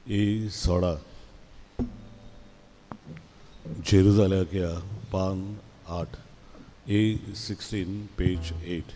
सोडा Jerusalem पान 8 A16 page 8.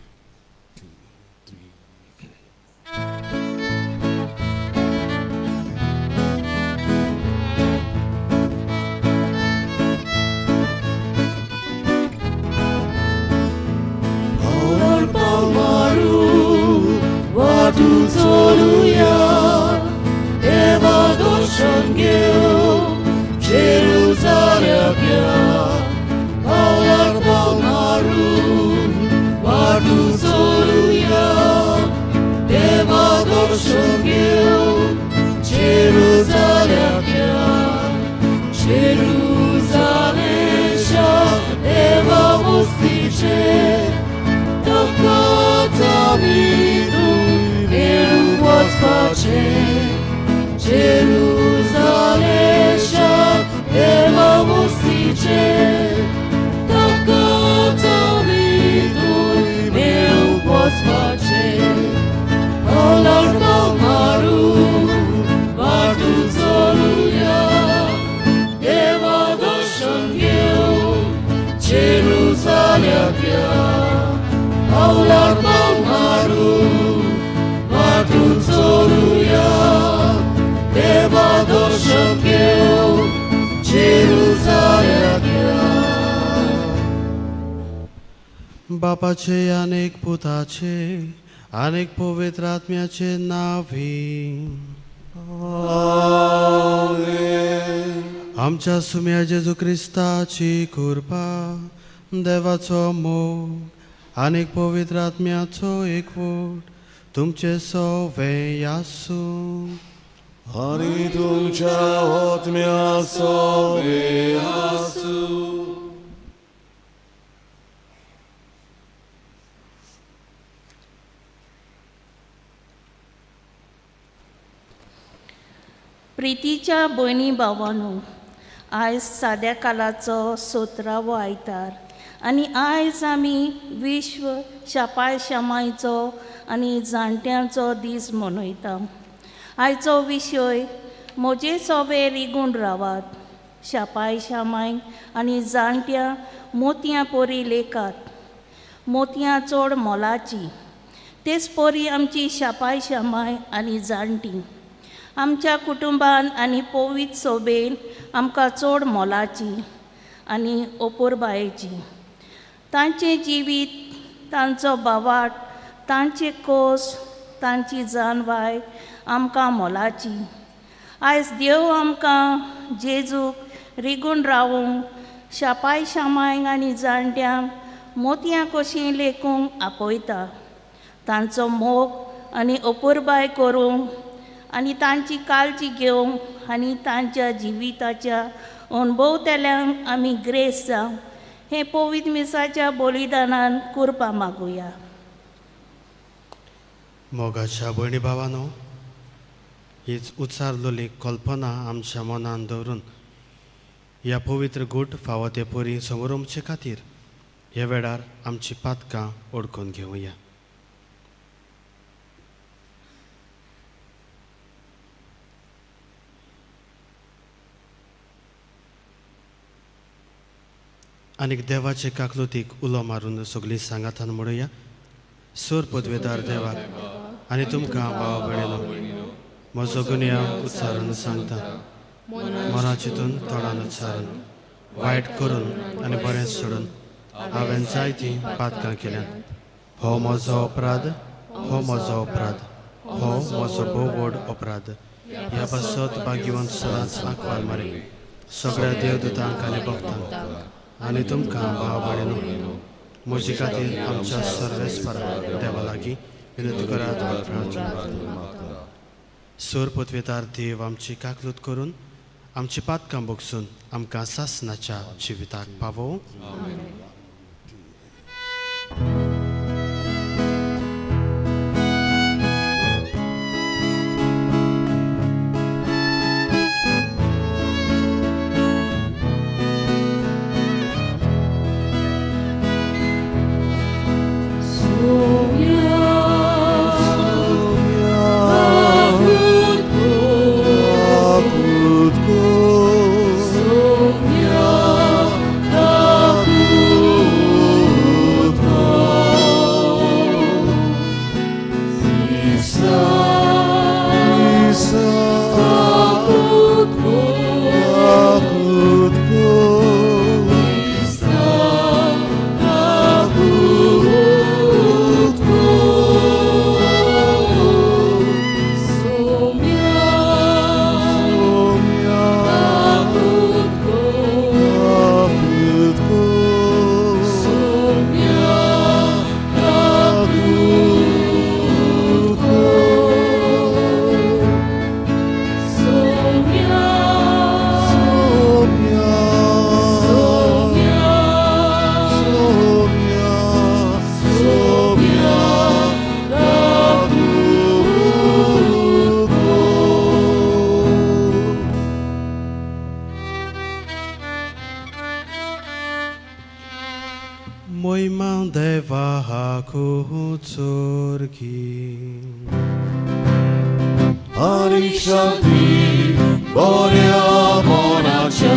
बापाचे अनेक पुताचे अनेक पवित्र आत्म्याचे नावी आमच्या सुम्या जेजू ख्रिस्ताची कृपा देवाचो मोग अनेक पवित्र आत्म्याचो एकवट तुमचे सवे आसूं आणि तुमच्या आत्म्याचो आसूं. प्रितीच्या भयणी भावांनो, आयज साद्या कालाचो 17वो आयतार आनी आयज आमी विश्व शापाय शामायचो आनी जाणट्यांचो दीस मनयता. आयचो विशय म्हजे सोबे रिगून रावात, शापाय शामाय आनी जाणट्या मोतयां पोरी लेखात, मोतयां चड मोलाची, तेच पोरी आमची शापाय शामाय आनी जाणटी आमच्या कुटुंबान आनी पवित्र सोबेन आमकां चड मोलाची आनी ओपुरबायेची. तांचें जिवीत, तांचो बावाट, तांचे खोस, तांची जानवाय आमकां मोलाची. आयज देव आमकां जेजूक रिगून रावूंक, शापाय शामाय आनी जाणट्यांक मोतयां कशीं लेखूंक आपयता. तांचो मोग आनी ओपुरबाय करूंक आनी तांची काळजी घेवंक आनी तांच्या जिविताच्या अणभवतल्यांक आमी ग्रेस जावं हें पवित्र मिसाच्या बलिदानान करपा मागुया. मोगाच्या भयणी भावांनो, हीच उच्चारलोली कल्पना आमच्या मनान दवरून ह्या पवित्र गूट फावो ते परी समोर आमचे खातीर ह्या वेळार आमची पातकां ओळखून घेवया. आनीक देवाचे काकलुतीक उलो मारून सगळीं सांगातान म्हणुया. सोर पदवेदार देवाक आनी तुमकां भाव भयणीनो, म्हजो गुन्या उच्चारून सांगता, मना चिंतून तोंडान उच्चारून वायट करून आनी बरें सोडून हांवें जायतीं पातकां केल्यात. हो म्हजो अपराध, हो म्हजो अपराध, हो म्हजो भोव व्हड अपराध. ह्या पासत भाग्यवंत सदांच आंकवार मारी सगळ्या देवदूतांक आनी भक्तांक आनी तुमकां भाव भयणीनो, म्हजे खातीर आमच्या सर्वेस्पराक देवा लागीं विनंती करात. सोर पदवेदार देव आमची काकलूत करून आमची पातकां भोगसून आमकां सासणाच्या जिविताक पावो. चोरगी आणि शांती बऱ्या मनाच्या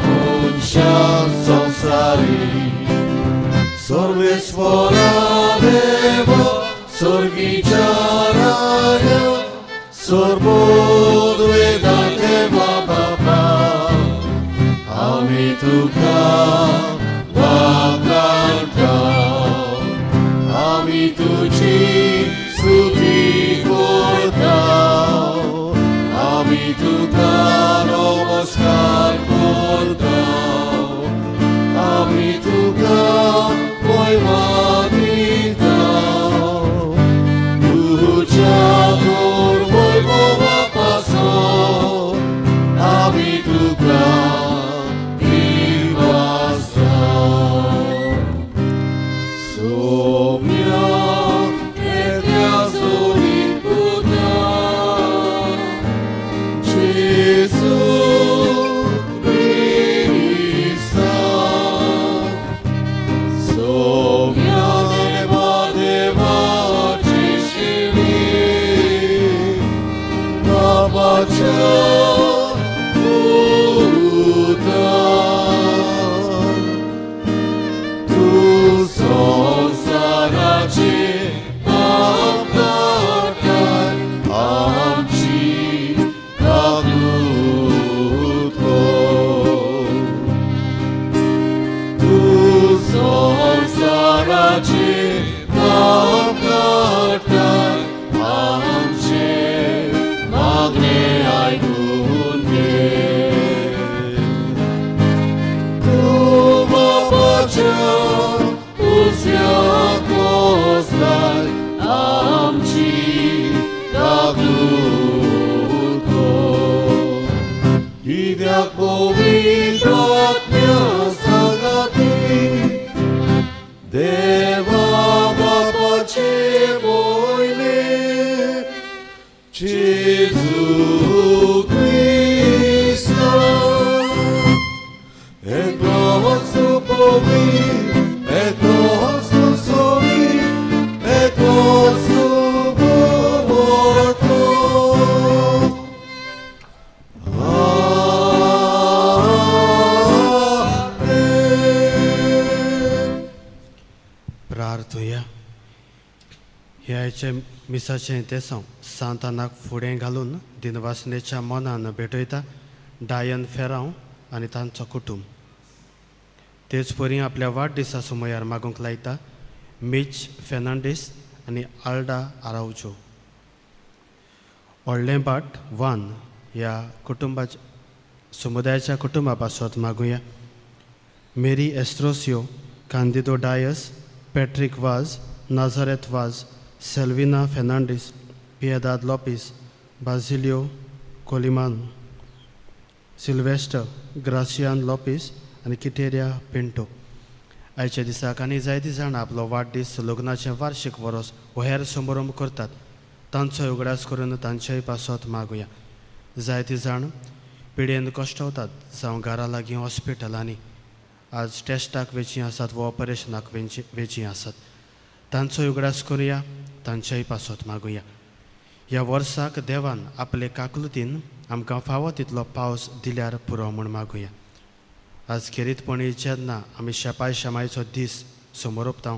मनशा संसारी सर्वेस्परा देव स्वर्गीच्या राया सर्वोद्वेदा देवा बाबा आम्ही तुका वाखाणटा आम्ही तुझी स्तुती करता आम्ही तुका नमस्कार करता आम्ही तुका महिमा दिता तुझ्या वैभवापासून आम्ही तुका दिवसा सौम्या येत्या सोनीपुता जेसू क्रिस्ता सौम्या देवा देवाची शिवी बाबाच्या पुता तू संसाराचे पाप काढताय आमची काकूत हो तू संसाराचे पाप काढताय आमचे मागणे ऐकून घे तू बापाच्या उजव्या कोसलाय आमची काकूत हो कित्याक पवित्र आत्म्या सांगाती देवा बापाचे मोयले जेजू क्रिस्ता एकलो सुपोवी एकलो सुसोवी एकलो सुबोवतो प्रार्थुया ह्याचे मिसाचें तेसां सांतानाक फुडें घालून दिनवासनेच्या मनान भेटयता डायन फेरांव आनी तांचो कुटुंब तेच परी आपल्या वाडदिसा सुमयार मागूंक लायता मिच फेर्नांडीस आनी आल्डा आराउजो व्हडलें बाट वान ह्या कुटुंबाच्या समुदायाच्या कुटुंबा पासत मागुया मेरी एस्ट्रोसियो कांदिदो डायस पॅट्रिक वाज नाझारेथ वाज सेल्विना फेर्नांडीस पिएदाद लॉपिस बाझिलियो कोलिमान सिल्वेस्टर ग्रासियान लॉपिस आनी किटेरिया पिंटो आयच्या दिसाक आनी जायतीं जाणां आपलो वाडदीस लग्नाचें वार्षिक वरोस हेर समारंभ करतात तांचो उगडास करून तांच्याय पासत मागुया जायतीं जाण पिडेन कश्टवतात जावं घरा लागीं हॉस्पिटलांनी आज टेस्टाक वेचीं आसात वो ऑपरेशनाक वेचीं आसात तांचो उगडास करुया तांच्याय पासत मागुया ह्या वर्साक देवान आपले काकलुतीन आमकां फावो तितलो पावस दिल्यार पुरो म्हूण मागुया आज खेरीतपणी जेन्ना आमी शेपाय शेमायचो दीस समोर ओंपता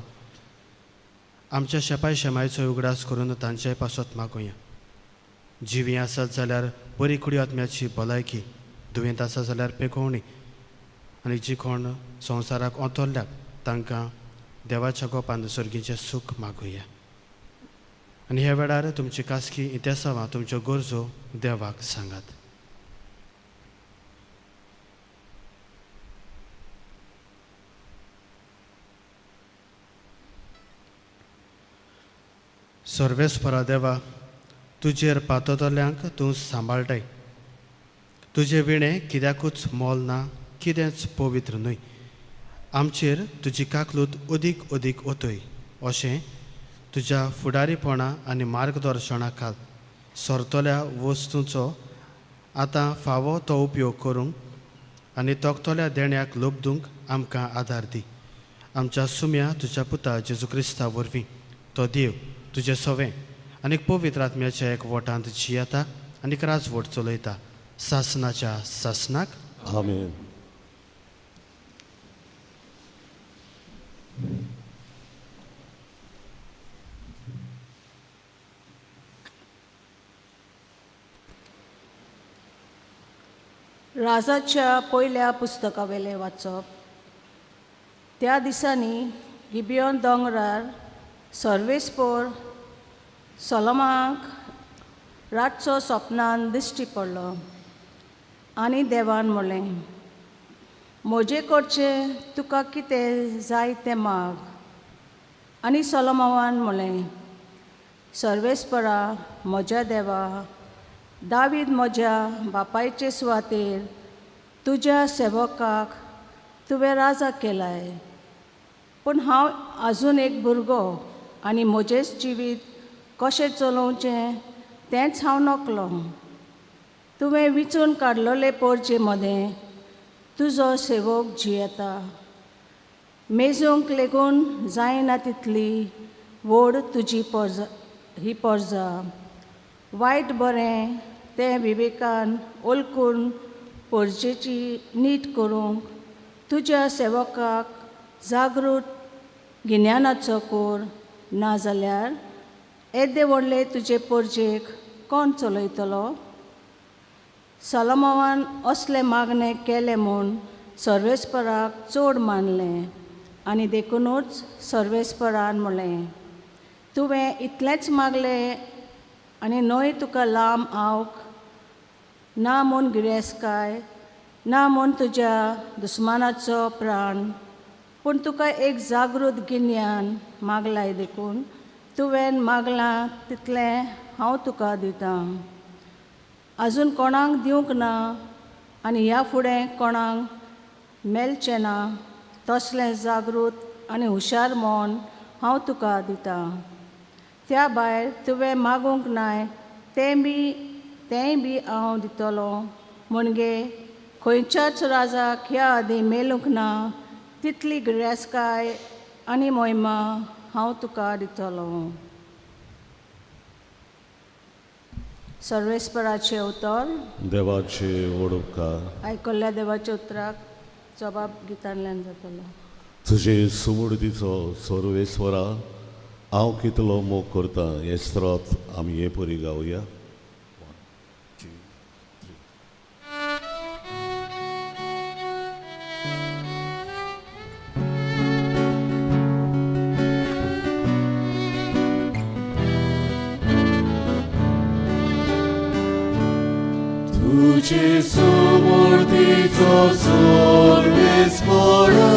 आमच्या शेपाय शेमायचो उगडास करून तांच्याय पासत मागुया जिवीं आसात जाल्यार बरी कुडी आत्म्याची भलायकी दुयेंत आसा जाल्यार पेकोवणी आनी जी कोण संवसाराक ओंतोरल्यात तांकां देवाच्या गोपान सर्गीचें सूख मागुया आनी ह्या वेळार तुमची कासकी इतिहासावां तुमच्यो गरजो देवाक सांगात सर्वेस्परा देवा तुजेर पातोतल्यांक तूं सांबाळटाय तुजे विणें कित्याकूच मोल ना कितेंच पवित्र न्हय आमचेर तुजी काकलूत अदीक अदीक ओतय अशें तुज्या फुडारीपणा आनी मार्गदर्शना खाल सरतल्या वस्तूंचो आतां फावो तो उपयोग करूंक आनी तोखतल्या देण्याक लोबदूंक आमकां आदार दी आमच्या सुम्या तुज्या पुता जेजू क्रिस्ता वरवीं तो देव तुजें सवें आनीक पवित्र आत्म्याच्या एकवटांत जियेता आनीक राजवट चलयता सासनाच्या सासनाक. आमेन. राजाच्या पयल्या पुस्तकावेले वाचप. त्या दिसांनी गिबियोन दोंगरार सर्वेस्पोर सोलोमाक रातचो स्वप्नान दिश्टी पडलो आनी देवान म्हणलें, म्हजे कडचें तुका कितें जाय तें माग. आनी सोलोमोनान म्हणलें, सर्वेस्परा म्हज्या देवा, दावीद म्हज्या बापायचे सुवातेर तुज्या सेवकाक तुवें राजा केलाय. पूण हांव आजून एक भुरगो आनी म्हजेंच जिवीत कशें चलोवचें तेंच हांव नकलो. तुवें विचून काडलोले पोरचे मदें तुजो सेवक जियेता. मेजूंक लेगून जायना तितली व्हड तुजी ही पोरजा. वायट बरें तें विवेकान ओळखून पोरजेची नीट करूंक तुज्या सेवकाक जागृत गिन्यानाचो कोर. नाजाल्यार येदे व्हडले तुजे पोरजेक कोण चलयतलो. सोलोमोनान असले मागणे केले म्हूण सर्वेस्पराक चड मानलें. आनी देखूनच सर्वेस्परान म्हणलें, तुवें इतलेंच मागलें आनी न्हय तुका लांब आवक, ना म्हूण गिरेस्तकाय, ना म्हूण तुज्या दुस्मानाचो प्राण. पूण तुका एक जागृत गिन्यान मागलाय. देखून तुवें मागलां तितलें हांव तुका दितां. आजून कोणाक दिवंक ना आनी ह्या फुडें कोणाक मेलचें ना तसलें जागृत आनी हुशार मोन हांव तुका दितां. त्या भायर तुवें मागूंक नाय तेंय बी हांव दितलो. म्हणजे खंयच्याच राजाक ह्या आदीं मेलूंक ना तितली गिरेस्तकाय आनी मोहिमा हांव तुका दितलो. सर्वेस्पराचें उतर. देवाचे व्हड उपकार. आयकल्ल्या देवाच्या उतराक जबाब गितांतल्यान जातलो. तुजे सुमूर्तीचो सर्वेस्वरा हांव कितलो मोग करता हे स्त्रोत आमी हे परी गावया. तुजे सुमूर्तीचो सर्वेस्वरा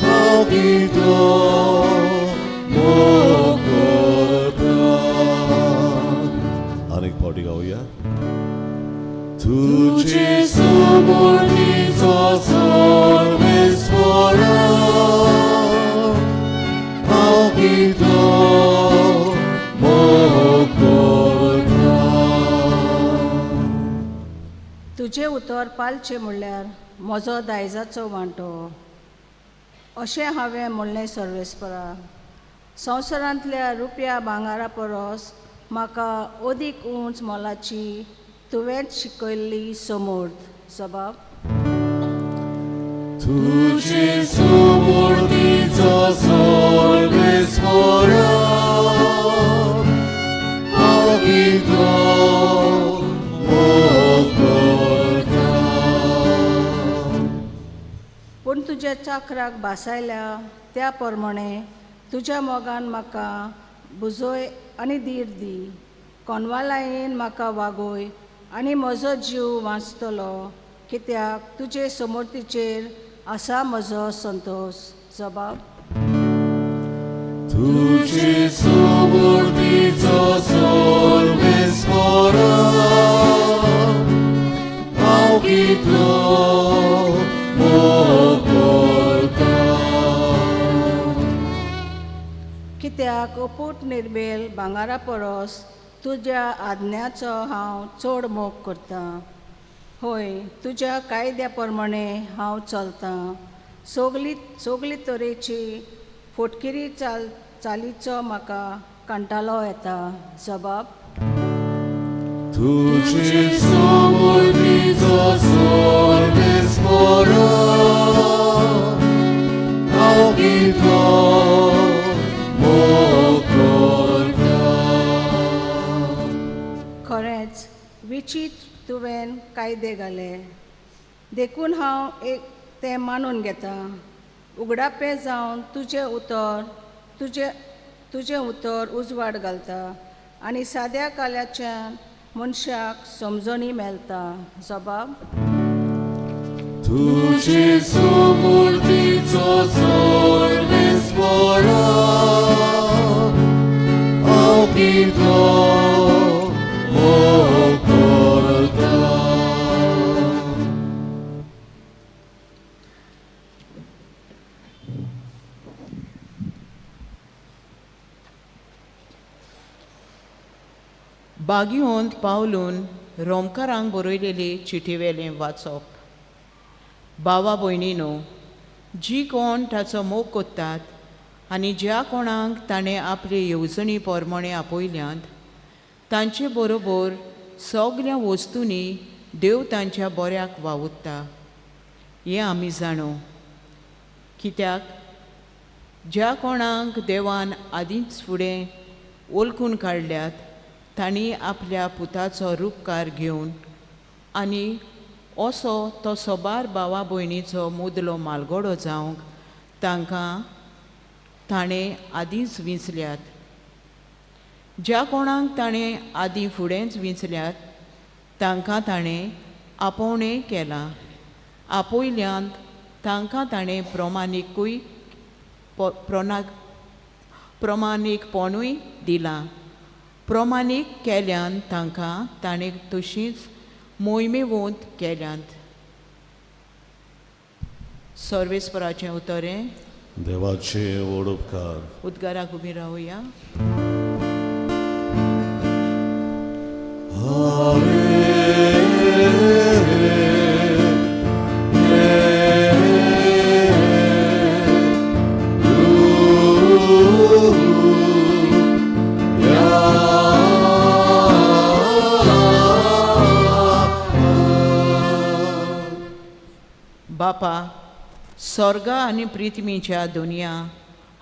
हांव कितलो मोग करता. आनीक फावटी गावया. तुजे सुमूर्तीचो सर्वेस्वरा हांव कितलो मोग करता. तुजें उतर पालचें म्हणल्यार म्हजो दायजाचो वांटो. अशें हांवें म्हणलें सर्वेस्परा. संवसारांतल्या रुपया भांगारा परस म्हाका अदीक उंच मोलाची तुवेंच शिकयल्ली समूर्त. जबाब. तुजे सुमूर्तीचो सर्वेस्वरा हांव कितलो मोग करता. पूण तुज्या चाकराक भासायल्या त्या प्रमाणे तुज्या मोगान म्हाका बुजोय आनी धीर दी. कोनवालायेन म्हाका वागोय आनी म्हजो जीव वाचतलो. कित्याक तुजे समूर्तीचेर आसा म्हजो संतोश. जबाब. तुजे सुमूर्तीचो सर्वेस्वरा हांव कितलो मोग करता. कित्याक अपूट निर्बेल भांगारा परस तुज्या आज्ञाचो हांव चड मोग करतां. हय, तुज्या कायद्या प्रमाणे हांव चलतां सगली तरेची फोटकिरी चालीचो म्हाका कंटाळो येता. जबाब: तुझे समृद्धीचो सर्वेस बरो हांव कितलो मोग करता. खरेंच विचित्र तुवें कायदे घाले, देखून हांव ते मानून घेता. उगडापे जावन तुजें उतर उजवाड घालता आनी साद्या काल्याच्या मनशाक समजणी मेळटा. जबाब: तुझे समृद्धीचो सर्वेस बरो हांव कितलो मोग करता. बागयोंत पावलून रोमकारांक बरयलेली चिठीवेलें वाचप. भावा भयणीनो, जी कोण ताचो मोग कोत्तात आनी ज्या कोणाक ताणें आपले येवजणी पोरमोणे आपयल्यात तांचे बरोबर सगळ्या वस्तूंनी देव तांच्या बऱ्याक वावुरता हें आमी जाणो. कित्याक ज्या कोणाक देवान आदींच फुडें वळखून काडल्यात तांणी आपल्या पुताचो रूपकार घेवन आनी असो तो सोबार भावा भयणीचो मुदलो मालगडो जावंक तांकां ताणें आदींच विंचल्यात. ज्या कोणाक ताणें आदीं फुडेंच विंचल्यात तांकां ताणें आपोवणें केलां. आपयल्यांत तांकां ताणें प्रमाणीकपणूय दिलां. प्रमाणीक केल्ल्यान तांकां ताणें तशींच मोहिमेवंत केल्यांत. सर्वेस्पराचें उतरें. देवाचे व्हड उपकार. उद्गाराक उबी रावया. बापा, स्वर्गा आनी प्रिथ्वीच्या दुनिया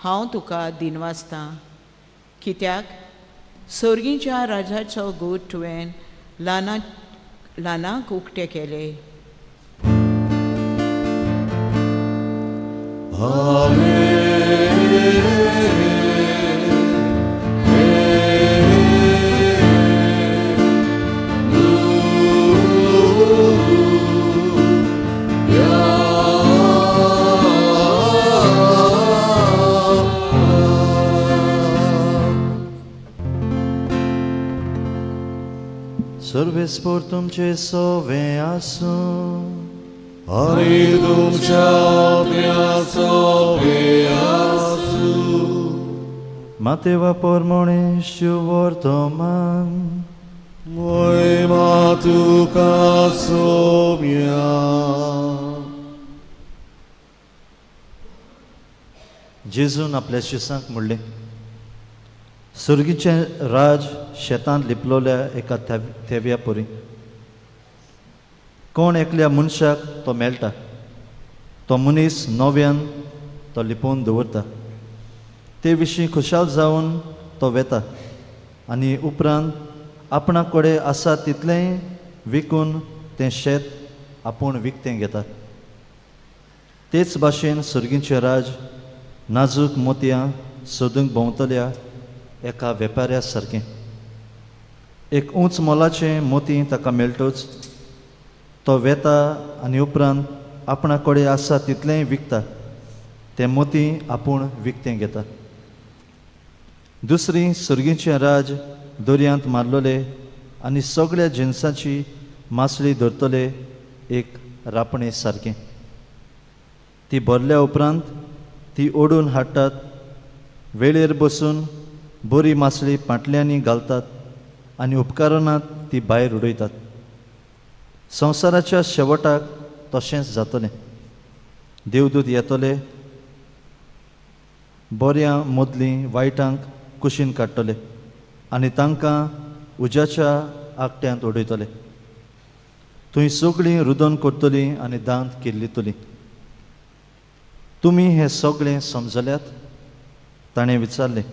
हांव तुका दिनवासतां. कित्याक सर्गीच्या राजाचो गूट तुवें ल्हानाक उक्ते केले. सर्वेस्पोर तुमचे सोवे आसूं आनी तुमच्या आत्म्याचो आसूं. मातेवा पोरमोणे शुभ वर्तमान. महिमा तुका सोम्या. जेजून आपल्या शिसांक म्हणलें, सुर्गीचें राज शेतांत लिपलोल्या एका थेव्या परी. कोण एकल्या मनशाक तो मेळटा, तो मनीस नव्यान तो लिपोवन दवरता. ते विशीं खुशाल जावन तो वेता आनी उपरांत आपणा कडेन आसा तितलेंय विकून तें शेत आपूण विकतें घेता. तेच भाशेन सुर्गीचें राज नाजूक मोतयां सोदूंक भोंवतल्या एका वेपाऱ्या सारकें. एक उंच मोलाचें मोती ताका मेळटूच तो वेता आनी उपरांत आपणा कडेन आसा तितलेंय विकता. तें मोती आपूण विकतें घेता. दुसरी सुर्गीचें राज दर्यांत मारलोले आनी सगळ्या जिन्साची मासळी धरतले एक रापणे सारकें. ती भरल्या उपरांत ती ओडून हाडटात. वेळेर बसून बरी मासळी पाटल्यांनी घालतात आनी उपकारनात ती भायर उडयतात. संवसाराच्या शेवटाक तशेंच जातलें. देवदूत येतले, बऱ्या मदलीं वायटांक कुशीन काडटले आनी तांकां उज्याच्या आकट्यांत उडयतले. थंय सगळीं रुदन करतलीं आनी दांत किल्लितलीं. तुमी हें सगळें समजल्यात? ताणें विचारलें.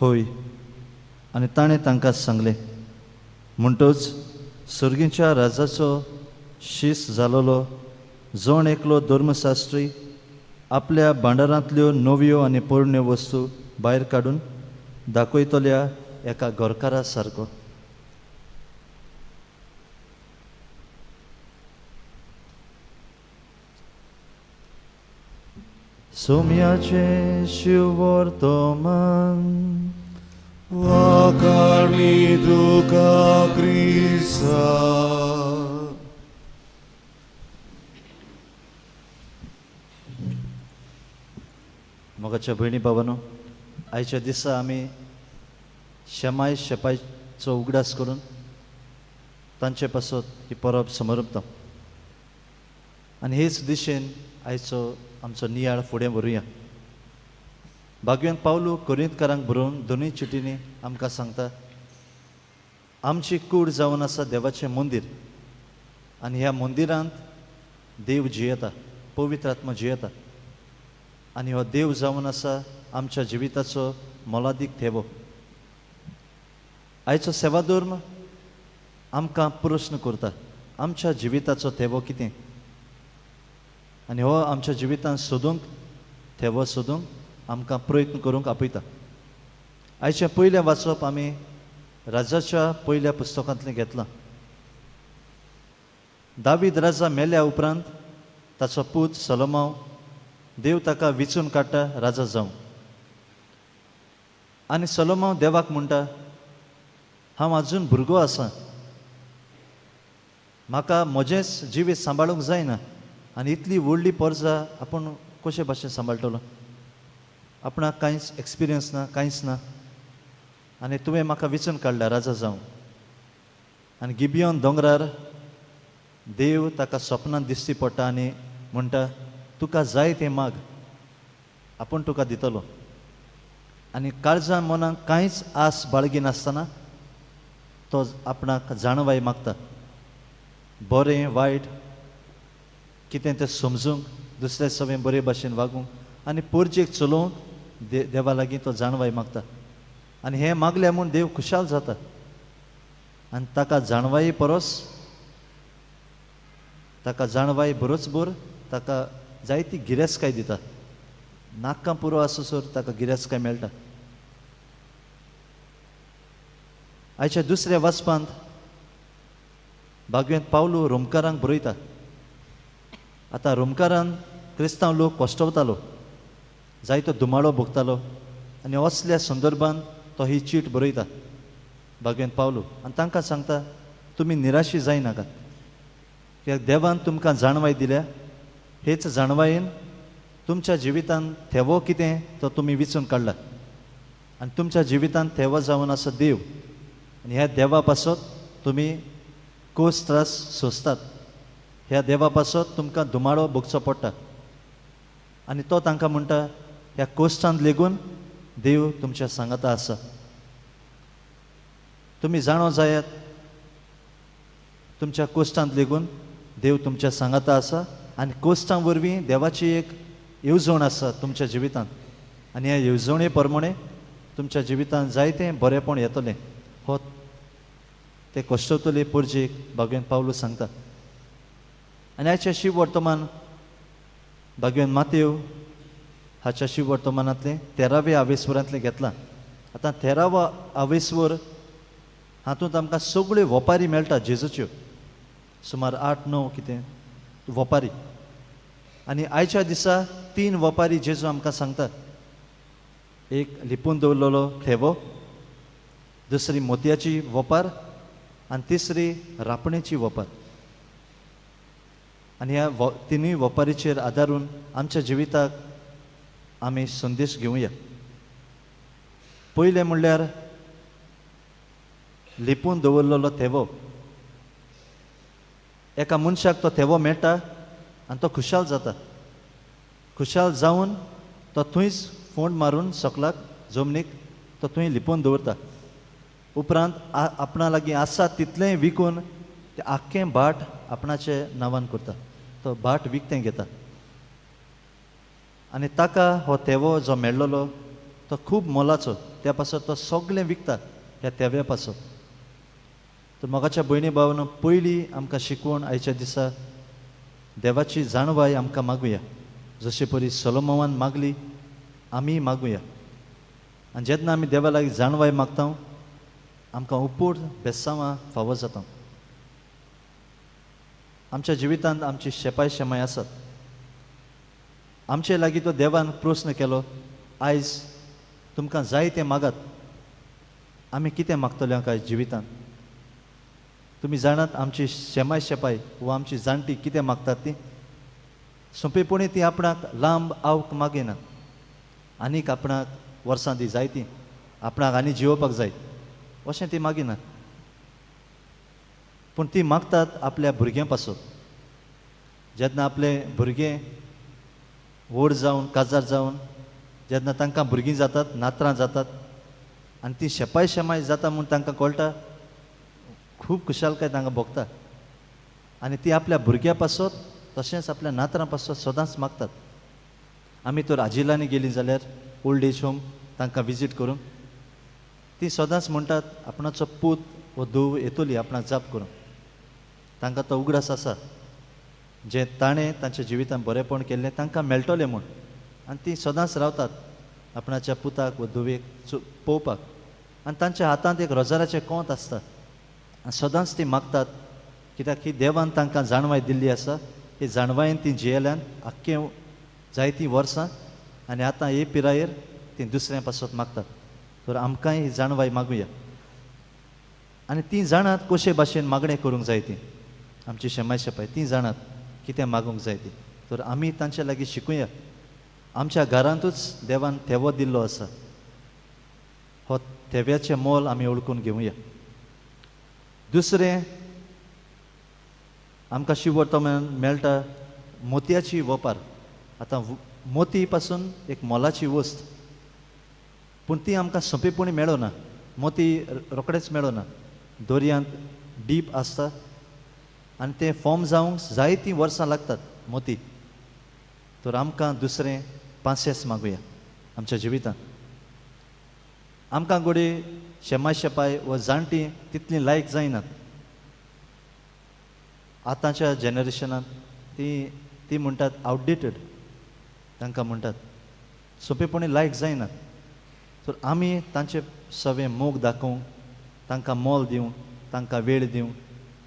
होय. आनी ताणें तांकां सांगलें. म्हणटच सर्गीच्या राजाचो शीस जालोलो जोण एकलो धर्मशास्त्री आपल्या भांडारांतल्यो नव्यो आनी पोरण्यो वस्तू भायर काडून दाखयतल्या एका घरकारा सारको. सोम्याचें शिवर्तमान वाकाळमी तुका क्रिस्ता. मोगाच्या भयणी भावांनो, आयच्या दिसा आमी शेमाय शेपायचो उगडास करून तांचे पासत ही परब समरपता. आनी हेच दिशेन आयचो आमचो नियाळ फुडें व्हरूया. भाग्यवान पावलू कोरिंतकारांक बरोवन दोनूय चिटींनी आमकां सांगता, आमची कूड जावन आसा देवाचें मंदीर आनी ह्या मंदिरांत देव जियेता, पवित्र आत्मा जियेता. आनी हो देव जावन आसा आमच्या जिविताचो मोलादीक थेवो. आयचो सेवा धर्म आमकां प्रश्न करता, आमच्या जिविताचो थेवो कितें? आनी हो आमच्या जिवितांत सोदूंक थेवो सोदूंक आमकां प्रयत्न करूंक आपयता. आयचें पयलें वाचप आमी राजाच्या पयल्या पुस्तकांतलें घेतलां. दावीद राजा मेल्या उपरांत ताचो पूत सोलोमोन देव ताका विचून काडटा राजा जावं. आनी सोलोमोन देवाक म्हणटा, हांव आजून भुरगो आसां, म्हाका म्हजेंच जिवीत सांबाळूंक जायना आनी इतली व्हडली परजा आपूण कशे भाशेन सांबाळटलो? आपणाक कांयच एक्सपिरियन्स ना, कांयच ना, आनी तुवें म्हाका विचून काडला राजा जावं. आनी गिबियोन दोंगरार देव ताका स्वप्नांत दिश्टी पडटा आनी म्हणटा, तुका जाय तें माग, आपूण तुका दितलो. आनी काळजां मनाक कांयच आस बाळगी नासतना तो आपणाक जाणवाय मागता. बरें वायट कितें तें समजूंक, दुसऱ्या सवें बरे भाशेन वागूंक आनी पोरजेक चलोवंक देवा लागीं तो जाणवाय मागता. आनी हें मागलें म्हूण देव खुशाल जाता आनी ताका जाणवाये परस, ताका जाणवाय बरोचबोर ताका जायती गिरेस्तकाय दिता. नाका पुरो आसोसर ताका गिरेस्तकाय मेळटा. आयच्या दुसऱ्या वाचपांत भाग्यवान पावलू रोमकारांक बरयता. आतां रोमकारान क्रिस्तांव लोक कोश्टवतालो, जायतो दुमाळो भोगतालो आनी असल्या संदर्भांत तो ही चीट बरयता भाग्यवान पावलू. आनी तांकां सांगता, तुमी निराशी जायनाकात, कित्याक देवान तुमकां जाणवाय दिल्या. हेच जाणवायेन तुमच्या जिवितांत थेवो कितें तो तुमी विचून काडला आनी तुमच्या जिवितांत थेवो जावन आसा देव. आनी ह्या देवा पासत तुमी कोस त्रास सोंसतात. ह्या देवा पासत तुमकां दुमाळो भोगचो पडटा. आनी तो तांकां म्हणटा, ह्या कोश्टांत लेगून देव तुमच्या सांगाता आसा. तुमी जाणो जायात, तुमच्या कोश्टांत लेगून देव तुमच्या सांगाता आसा आनी कोश्टां वरवीं देवाची एक येवजण आसा तुमच्या जिवितांत. आनी ह्या येवजणे प्रमाणे तुमच्या जिवितांत जायतें बरेंपण येतलें. हो ते कोश्टवतले पोरजेक भाग्यवान पावलू सांगता. आनी हाच्या शिव वर्तमान भाग्यवान मातेव हाच्या शिव वर्तमानांतलें 13व्या आवेस्वरांतलें घेतलां. आतां 13वा आवेस्वर हातूंत आमकां सगळ्यो वपारी मेळटा जेजूच्यो, सुमार 8-9 कितें वपारी. आनी आयच्या दिसा 3 वपारी जेजू आमकां सांगता. एक लिपून दवरलेलो थेवो, दुसरी मोतयाची वपार आनी तिसरी रापणेची वपार. आनी ह्या तिनूय वपारीचेर आदारून आमच्या जिविताक आमी संदेश घेवया. पयलें म्हणल्यार लिपून दवरलेलो थेवो. एका मनशाक तो थेवो मेळटा आनी तो खुशाल जाता. खुशाल जावन तो थंयच फोंड मारून सकलाक जमनीक तो थंय लिपोवन दवरता. उपरांत आपणा लागीं आसा तितलेंय विकून तें आख्खें भाट आपणाचे नांवान करता. तो भाट विकतें घेता आनी ताका हो तेवो जो मेळ्ळलो तो खूब मोलाचो. त्या पासत तो सगळें विकता ह्या तेव्या पासत. तर मोगाच्या भयणी भावानो, पयलीं आमकां शिकवण आयच्या दिसा देवाची जाणवाय आमकां मागुया. जशे परी सोलोमोवान मागली आमी मागुया. आनी जेन्ना आमी देवा लागीं जाणवाय मागता आमकां उपूड बेसांवां फावो जाता. आमच्या जिवितांत आमची शेपाय शेमाय आसात. आमचे लागीं तो देवान प्रस्न केलो, आयज तुमकां जाय तें मागात. आमी कितें मागतले काय जिवितांत? तुमी जाणात आमची शेमाय शेपाय वा आमची जाणटी कितें मागतात ती? सोंपेपणी ती आपणाक लांब आवक मागिनात. आनीक आपणाक वर्सां दी जाय ती, आपणाक आनी जिवोवपाक जाय अशें ती मागिनात. पूण ती मागतात आपल्या भुरग्यां पासून. जेन्ना आपले भुरगे व्हड जावन काजार जावन जेन्ना तांकां भुरगीं जातात, नातरां जातात आनी ती शेपाय शेमाय जाता म्हूण तांकां कळटा, खूब खुशालकाय तांकां भोगता. आनी ती आपल्या भुरग्यां पासत तशेंच आपल्या नातरां पासत सदांच मागतात. आमी तर आजिलांनी गेलीं जाल्यार ओल्ड एज होम तांकां विजीट करूंक, ती सदांच म्हणटात आपणाचो पूत वो धूव येतली आपणाक जाप करूंक. तांकां तो उगडास आसा जें ताणें तांच्या जिवितांत बरेंपण केल्लें तांकां मेळटलें म्हूण. आनी ती सदांच रावतात आपणाच्या पुताक वा धुवेक पळोवपाक. आनी तांच्या हातांत एक रोजाराचें कोंत आसता आनी सदांच ती मागतात, कित्याक ही देवान तांकां जाणवाय दिल्ली आसा. ही जाणवायेन ती जियेल्यान आख्खें जायतीं वर्सां आनी आतां हे पिरायेर ती दुसऱ्या पासत मागतात. तर आमकांय ही जाणवाय मागुया. आनी ती जाणात कशे भाशेन मागणें करूंक जाय ती. आमची शेमाय शेपाय ती जाणात कितें मागूंक जाय ती. तर आमी तांचे लागीं शिकुया. आमच्या घरांतूच देवान थेवो दिल्लो आसा. हो थेव्याचें मोल आमी ओळखून घेवया. दुसरें आमकां शिवर्तमान मेळटा मोतयाची वपार. आतां मोती पासून एक मोलाची वस्त, पूण ती आमकां सोंपेपणी मेळना. मोती रोखडेच मेळना. दर्यांत डीप आसता आनी ते फॉर्म जावंक जायतीं वर्सां लागतात मोती. तर आमकां दुसरें पांसेस मागुया आमच्या जिवितांत. आमकां घोडी शेमाय शेपाय वा जाणटी तितलीं लायक जायनात. आतांच्या जेनरेशनांत ती म्हणटात आवटडेटेड, तांकां म्हणटात सोंपेपणी लायक जायनात. तर आमी तांचे सवें मोग दाखोवंक, तांकां मोल दिवंक, तांकां वेळ दिवंक.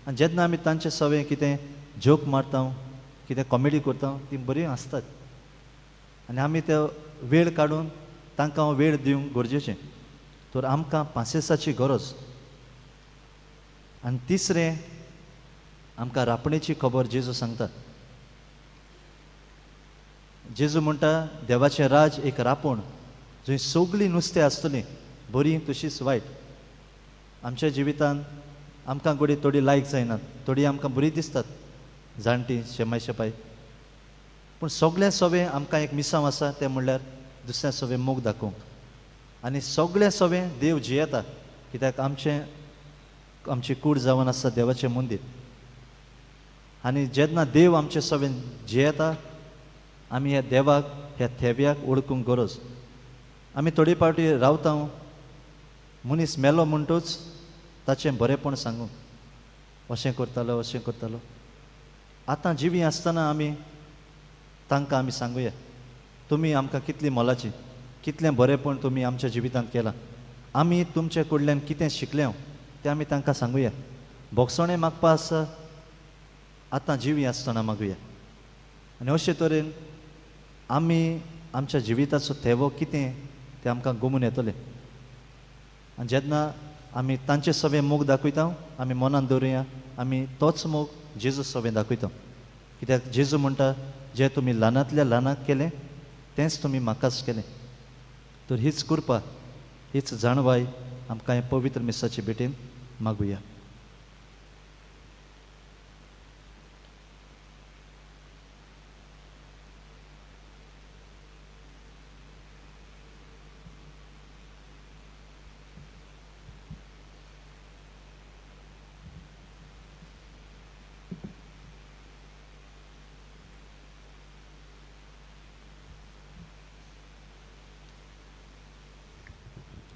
आनी जेन्ना आमी तांचे सवें कितें जोक मारता, कितें कॉमेडी करता, ती बरी आसतात. आनी आमी त्यो वेळ काडून तांकां वेळ दिवंक गरजेचें. तर आमकां पांसेसाची गरज. आनी तिसरें आमकां रापणेची खबर जेजू सांगता. जेजू म्हणटा देवाचें राज एक रापण जंय सगळीं नुस्तें आसतलीं, बरीं तशींच वायट. आमच्या जिवितांत आमकां घोडी थोडी लायक जायनात, थोडी आमकां बरीं दिसतात जाणटी शेमाय शेपाय. पूण सगळें सवें आमकां एक मिसांव आसा, तें म्हणल्यार दुसऱ्या सवें मोग दाखोवंक. आनी सगळें सवें देव जियेता, कित्याक आमची कूड जावन आसा देवाचें मंदीर. आनी जेन्ना देव आमचे सवें जियेता, आमी ह्या देवाक, ह्या थेव्याक ओळखूंक गरज. आमी थोडी पावटी रावता मनीस मेलो म्हणटूच ताचें बरेंपण सांगूंक, अशें करतालो अशें करतालो. आतां जिवी आसतना आमी तांकां आमी सांगुया, तुमी आमकां कितलीं मोलाची, कितलें बरेंपण तुमी आमच्या जिवितांत केलां. आमी तुमचे कडल्यान कितें शिकले तें आमी तांकां सांगुया. भोगसणें मागपा आसा आतां जिवी आसतना मागुया. आनी अशे तरेन आमी आमच्या जिविताचो थेवो कितें तें आमकां गमून येतलें. आनी जेन्ना आमी तांचे सवें मोग दाखयता, आमी मनान दवरुया आमी तोच मोग जेजू सवें दाखयता. कित्याक जेजू म्हणटा, जें तुमी ल्हानांतल्या ल्हानाक केलें तेंच तुमी म्हाकाच केलें. तर हीच कृपा, हीच जाणवाय आमकां हे पवित्र मिसाचे भेटेन मागुया.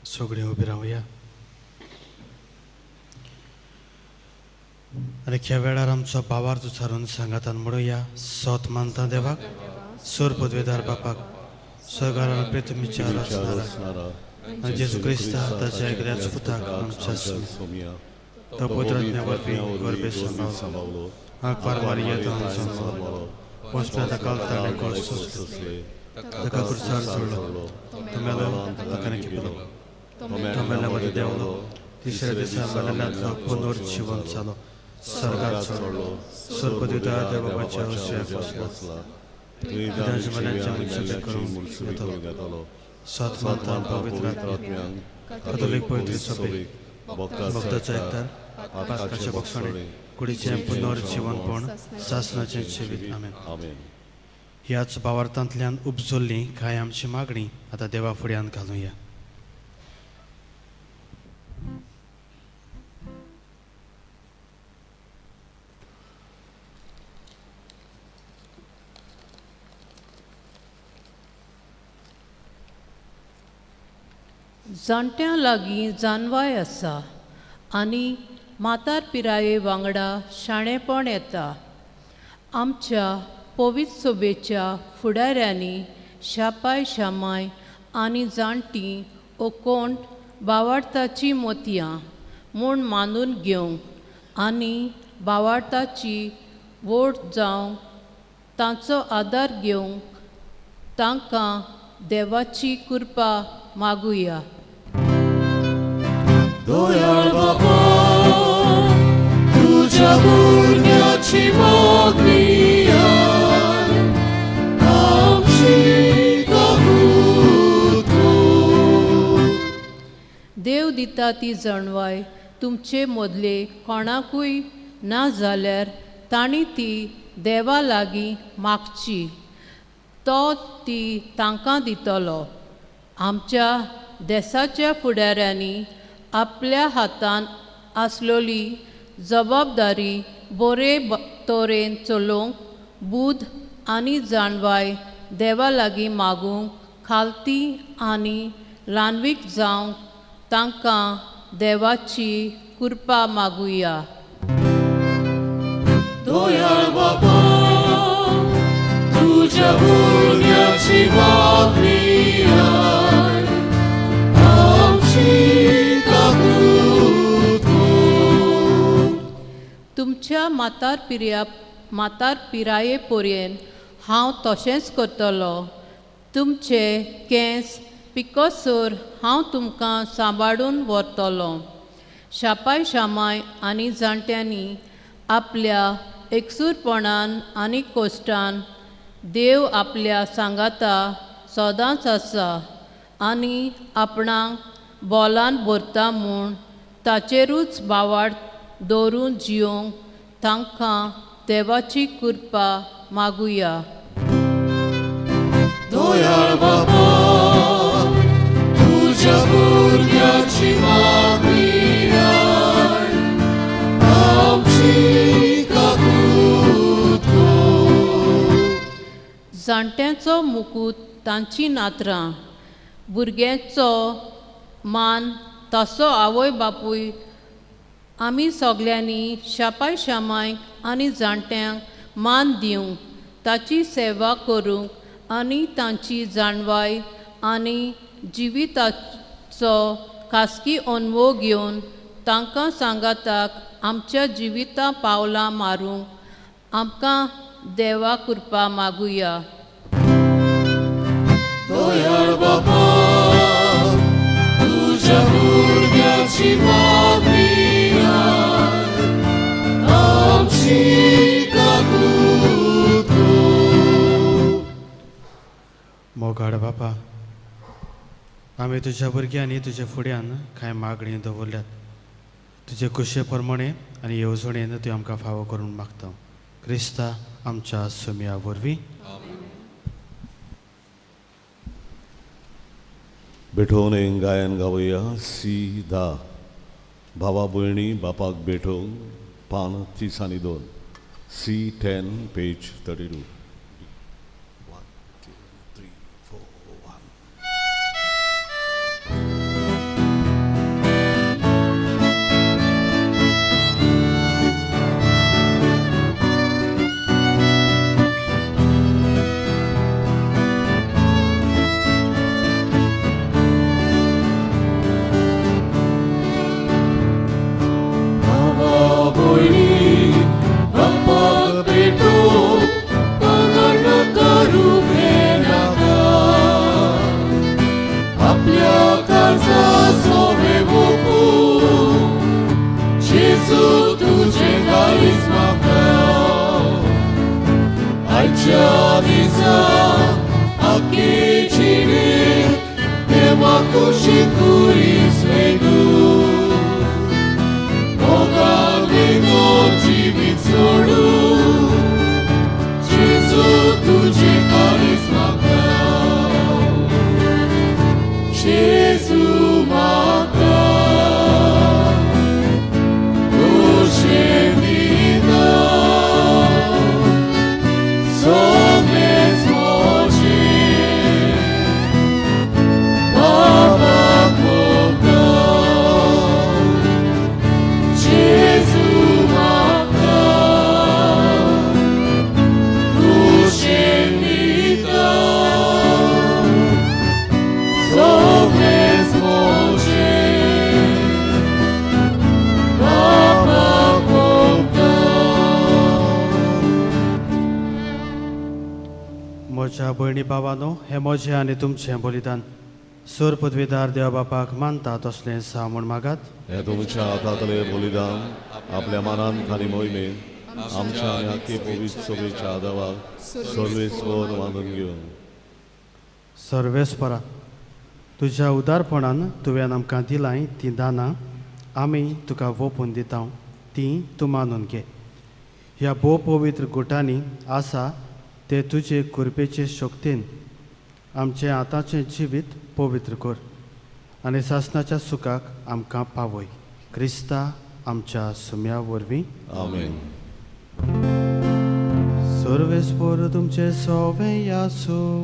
सगळीं उबी रावया. आनी ह्या वेळार आमचो भावार्थ उच्चारून सांगातान म्हणुया. सोत मानता देवाक, सोर पदवेदार बापाक, सगळ्या पृथ्वीच्या रचणारा आनी जेजू क्रिस्ता ताच्या एकल्याच पुताक आमच्या सोमिया तो पवित्र वरवीं गोरबे सांबाळलो. आंकवार मारिया सांबाळलो. पोसप्याता कालताने कोस सोसले. ताका क्रुसार सोडलो. तो मेलो ताका किपलो. तो मेल्यामध्ये देंवलो. तिसऱ्या दिसा मेलेल्यांतलो पुनर्जीवन जालो. सर्गात चडलो. सोर पदवेदार देवाच्या उजव्याक बसला. मेल्यांच्या मुखार करून घेतलो. सात मानता पवित्र आत्म्यांक, कॅथोलिक पवित्र सभेक, भक्ताचो एकठार, पातकाचे भक्षणे, कुडीचें पुनर्जीवनपण, सासणाचें जिवीत. आमेन. आमेन. ह्याच भावार्थांतल्यान उपजल्ली कांय आमची मागणी आतां देवा फुड्यान घालुया. जाणट्यां लागीं जानवाय आसा आनी मातार पिराये वांगडा शाणेपण येता. आमच्या पवित्र सभेच्या फुडाऱ्यांनी शापाय शामाय आनी जाणटीं ओकोंट भावार्थाची मोतयां म्हूण मानून घेवंक आनी भावार्थाची वोट जावंक तांचो आदार घेवंक तांकां देवाची कृपा मागुया. दयाळ बाबा, तुझ्या भुरग्याची मागणी आमची काकूत कर. देव दिता ती जणवाय तुमचे मदले कोणाकूय ना जाल्यार तांणी ती देवा लागीं मागची. तो ती तांकां दितलो. आमच्या देशाच्या फुडाऱ्यांनी आपल्या हातान आसलोली जबाबदारी बरे तोरेन चलोवंक बूध आनी जाणवाय देवा लागीं मागूंक खालती आनी ल्हानवीक जावंक तांकां देवाची कृपा मागुया. दयाळ बाबा, तुझ्या भुरग्याची मागणी आमची काकूत कर. तुमच्या मातार पिराये पर्यंत हांव तशेंच करतलो. तुमचे केंस पिकोसोर हांव तुमकां सांबाळून व्हरतलो. शापाय शामाय आनी जाणट्यांनी आपल्या एकसूरपणान आनी कोश्टान देव आपल्या सांगाता सदांच आसा आनी आपणाक बोलान भरता म्हूण ताचेरूच भावार्थ दवरून जियोंक तांकां देवाची कृपा मागुया. दयाळ बाबा, तुझ्या भुरग्याची मागणी आमची काकूत कर. जाणट्यांचो मुकूट तांची नातरां, भुरग्यांचो मान ताचो आवय बापूय आमी सगल्यांनी शापाय शामायक आनी जाणट्यांक मान दिवंक, ताची सेवा करूंक आनी तांची जाणवाय आनी जिविताचो खासगी अनुभव घेवन तांकां सांगाताक आमच्या जिविता पावलां मारूंक आमकां देवा कृपा मागुया. दयाळ बाबा, तुझ्या भुरग्याची मागणी आमची काकूत कर. मोगाड बापा, आमी तुज्या भुरग्यांनी तुजे फुड्यान कांय मागणी दवरल्यात. तुजे कुशे प्रमाणे आनी येवजणेन त्यो आमकां फावो करून मागता. क्रिस्ता आमच्या सुमया वरवीं. भेटोवन एक गायन गावया. सीधा भावा भयणी बापाक भेटोवंक पान 30 आनी 2. C10 page 32. kuris wegu Boga bigo जीवित सोडू Jesu तुझे कारिस्मा Jesu mata Duše vida Zomec moče Baba Boga Jesu mata Duše vida Zomec moče Baba Boga म्हज्या भयणी भावानो हे म्हजें आनी तुमचें बलिदान सोर पदवीदार देवा बापाक मानता तसलें सा म्हूण मागात हे तुमच्या हातांतले बलिदान आपल्या मानांत आनी मोहिमेन आमच्या आनी आख्खे पवित्र सभेच्या देवाक सर्वेस्वर मानून घेवन सर्वेस्परा तुज्या उदारपणान तुवें आमकां दिलाय तीं दानां आमी तुका ओपून दिता तीं तूं मानून घे ह्या भोव पवित्र गुटांनी आसा ते तुजे कृपेचे शक्तीन आमचें आतांचें जिवीत पवित्र कर आनी सासणाच्या सुखाक आमकां पावय क्रिस्ता आमच्या सुम्या वरवीं आमेन सर्वेस्पर तुमचे सवे आसूं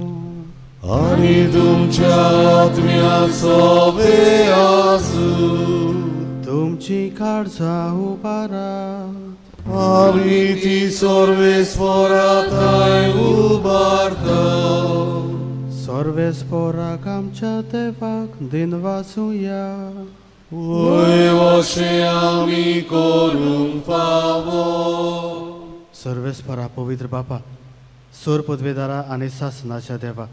आणि तुमच्या आत्म्या सवे आसू तुमची काळजा उबारात आमी ती सर्वेस्वराताय उबारता सर्वेस्पराक आमच्या देवाक दिन वाचूया वय अशें आमी करूंक फावो सर्वेस्परा पवित्र बापा सोर पदवेदारा आनी सासणाच्या देवा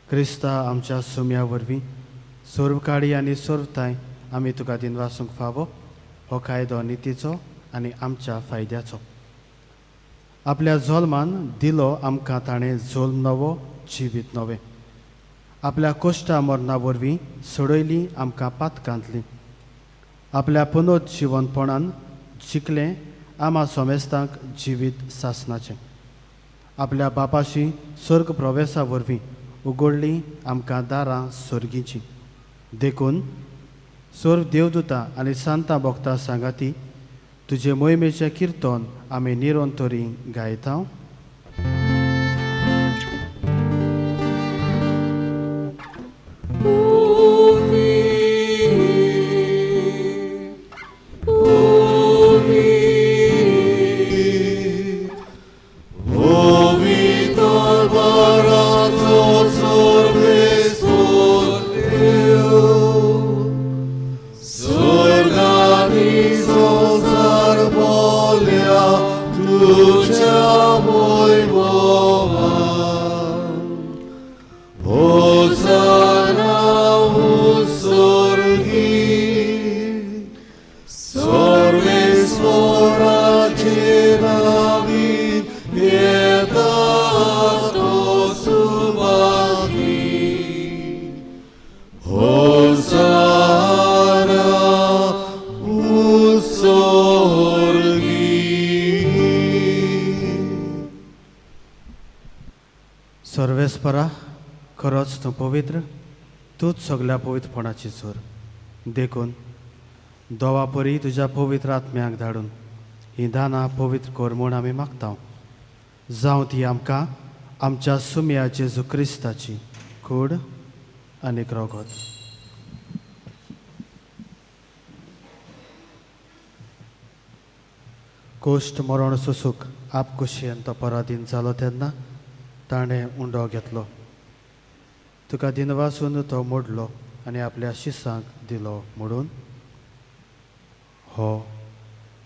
क्रिस्ता आमच्या सुम्या वरवीं सोर्वकाळी आनी सोर्वताय आमी तुका दिन वाचूंक फावो हो कायदो नितीचो आनी आमच्या फायद्याचो आपल्या जल्मान दिलो आमकां ताणें जल्म नवो जिवीत नवें आपल्या कोश्टा मरणा वरवीं सोडयली आमकां पातकांतली आपल्या पुनरुज्जीवनपणान जिखलें आमा सोमेस्तांक जिवीत सासणाचें आपल्या बापाशी स्वर्ग प्रवेशा वरवीं उगडली आमकां दारां स्वर्गीचीं देखून स्वर्ग देवदूतां आनी सांतां भोगता सांगाती तुजे मोहिमेचें किर्तन आमी निरंतरी गायता सर्वेस्परा खरोच तूं पवित्र तूंच सगल्या पवित्रपणाची जोर देखून दोवा परी तुज्या पवित्र आत्म्याक धाडून ही दानां पवित्र कर म्हूण आमी मागता जावं ती आमकां आमच्या सुम्या जेजू क्रिस्ताची कूड आनी रोगत कोश्ट मरण सुसूक आपकुशीन तो पराधीन जालो तेन्ना ताणें उंडो घेतलो तुका दिनवासून तो मोडलो आनी आपल्या शिसांक दिलो म्हणून हो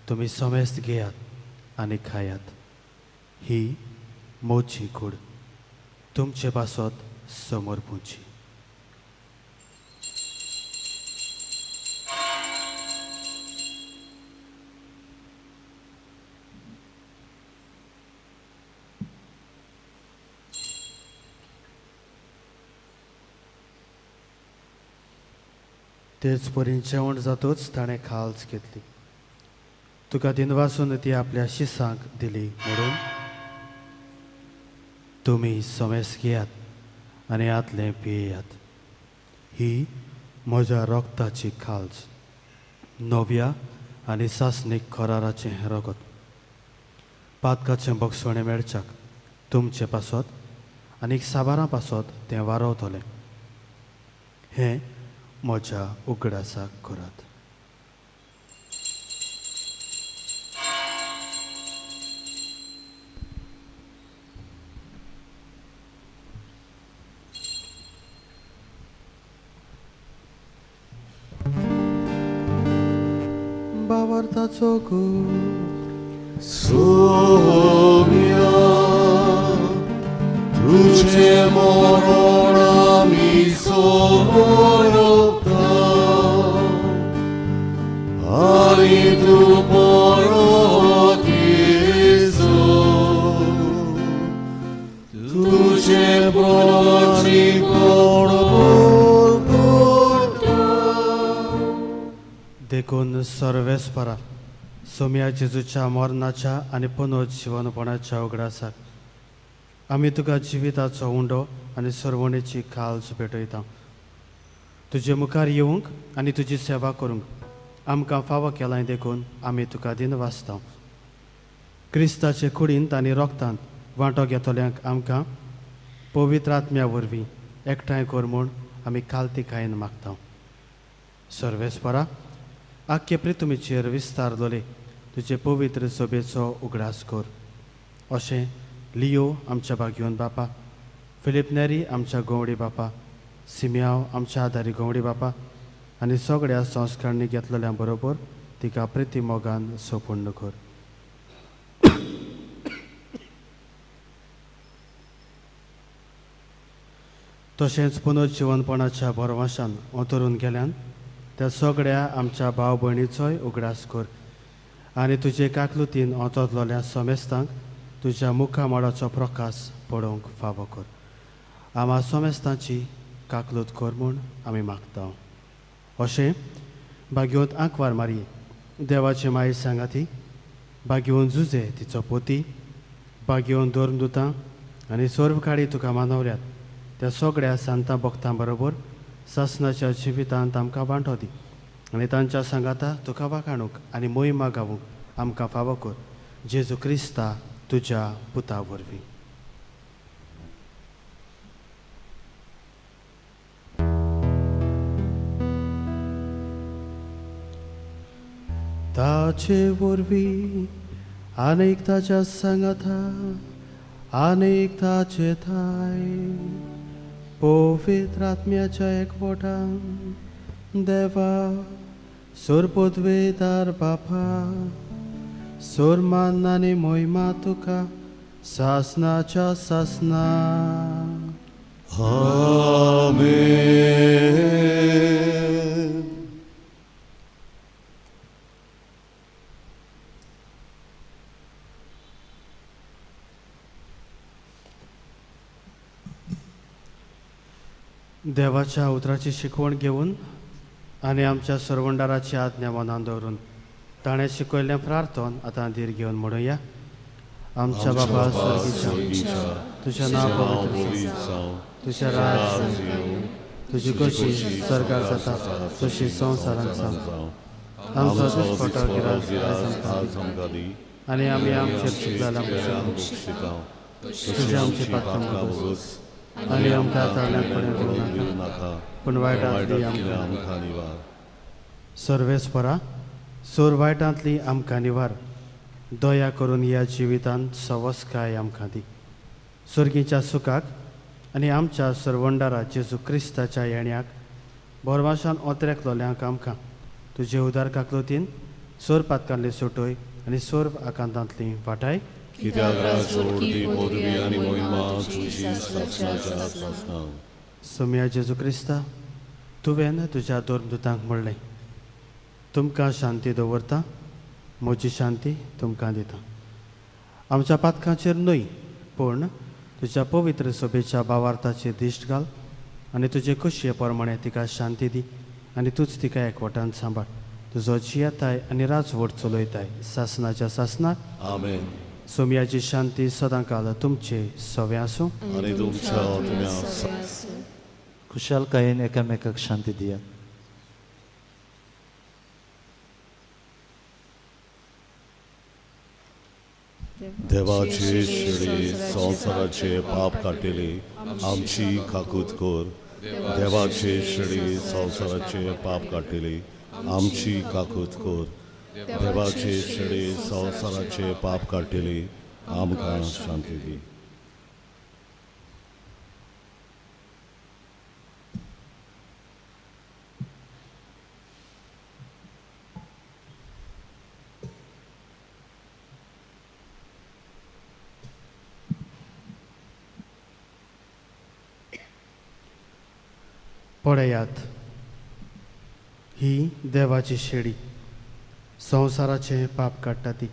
तुमी समेस्त घेयात आनी खायात ही मोची कूड तुमचे पासत समोर पुंची तेच परीन जेवण जातूच ताणें खालच घेतली. तुका दिनवासून ती आपल्या शिसांक दिली म्हणून तुमी सोमेस घेयात आनी आतलें पियेयात. ही म्हज्या रोगताची खालच, नव्या आनी सासणीक खोराराचें रगत. पातकाचें बोगसवणें मेळच्याक तुमचे पासत आनीक साबारां पासत तें वारवतलें. हें म्हज्या उगडासाक करात. भावार्थाचो गूढ सोम्या तुझे मरण आमी सोबता आनी तू परत येसो तुझे प्राणी देखून सर्वेस्परा सोम्या जेजूच्या मरणाच्या आनी पुनरुज्जीवनपणाच्या उगडासाक आमी तुका जिविताचो उंडो आनी सरवणेची खालच भेटयता. तुजे मुखार येवंक आनी तुजी सेवा करूंक आमकां फावो केलां देखून आमी तुका दिन वाचता. क्रिस्ताचे कुडींत आनी रोगतांत वांटो घेतल्यांक आमकां पवित्र आत्म्या वरवीं एकठांय कर म्हूण आमी खालतीकायेन मागता. सर्वेस्परा आख्खे प्रितुमीचेर विस्तारलोले तुजे पवित्र सोबेचो उगडास कर. अशें लियो आमच्या बागयोन बापा, फिलिप नेरी आमच्या गवडी बापा, सिमियाव आमच्या आदारी गवडी बापा आनी सगळ्या संस्कारणी घेतलेल्या बरोबर तिका प्रिती मोगान सोपूर्ण कर. तशेंच पुनरुज्जीवनपणाच्या भरवशान अंतरून गेल्यान त्या सगळ्या आमच्या भाव भयणीचोय उगडास कर आनी तुजे काकलुतीन ओतोतलोल्या सोमेस्तांक तुज्या मुखामळाचो प्रकाश पळोवंक फावो कर. आम्हा सोमेस्तांची काकलूत कर म्हूण आमी मागता. अशें बागयोंत आंकवार मारये देवाची माय सांगाती, बागयोन जुजे तिचो पोती, बागयोन दोर्मदुतां आनी सोर्वकाळी तुका मानवल्यात त्या सगळ्या सांतां भक्तां बरोबर सासणाच्या जिवितांत आमकां वांटो दी आनी तांच्या सांगाता तुका वाखाणूक आनी मोहिमा गावूंक आमकां फावो कर. जेजू क्रिस्ता तुज्या पुता वरवीं. ताचे वरवीं आनीक ताच्या सांगाता आनीक ताचे थाय पवित्र आत्म्याच्या एकवटान देवा सोरपोदवेदार बापा सोरमान आनी मोहिमा तुका सासनाच्या सासना. आमेन. देवाच्या उतराची शिकवण घेवन आनी आमच्या सरवंडाराची आज्ञा मनान दवरून ताणें शिकयल्लें प्रार्थन आतां धीर घेवन म्हणुया. आमच्या बाबा सर्गीच्या तुजें नांव पवित्र जावं, तुजें राज येवं, तुजी कशी सरकार जाता तशी संवसारांत जावं. आमचो दिसपटो गिरास आज आमकां दी आनी आमी आमचेर चूक जाल्या तुजें आमची पातकां वगस आनी आमकां ताळ्यांत पडूंक दिवं नाका पूण वायटांतली आमकां निवार. सर्वेस्परा सोर वायटांतली आमकां निवार. दया करून ह्या जिवितांत सवस्काय आमकां दी. सर्गीच्या सुखाक आनी आमच्या सरवंडारा जेजू क्रिस्ताच्या येण्याक बोरवाशान ओतरेकलोल्यांक आमकां तुजे उदार काकलुतीन सोर पातकांतली सुटोय आनी सोर आकांतांतली वाटाय. कित्याक राजवटी पदवी आनी मोहिमा तुजी सासणाच्या सासना. सोम्या जेजू क्रिस्ता तुवें तुज्या दोर्मदुतांक म्हणलें तुमकां शांती दवरता, म्हजी शांती तुमकां दिता. आमच्या पातकांचेर न्हय पूण तुज्या पवित्र सोबेच्या भावार्थाचेर दिश्ट घाल आनी तुजे कुशये प्रमाणें तिका शांती दी. आनी तूंच तिका एकवटान सांबाळ. तुजो जियेताय आनी राजवट चलयताय सासनाच्या सासनाक. आमेन. सोम्याची शांती सदां काल तुमचे सवे आसूं. आणि तुमच्या आत्म्या खुशालकायेन एकामेकाक शांती दियात. देवाचे शिडी संवसाराचे पाप काटिली आमची काकूत कोर. देवाचे शिडी संवसाराचे पाप काटिली आमची काकूत कोर. देवाचे शिडी संवसाराचे पाप काटिली आमकां शांती दी. पळयात, ही देवाची शेळी संवसाराचे पाप काडटा ती.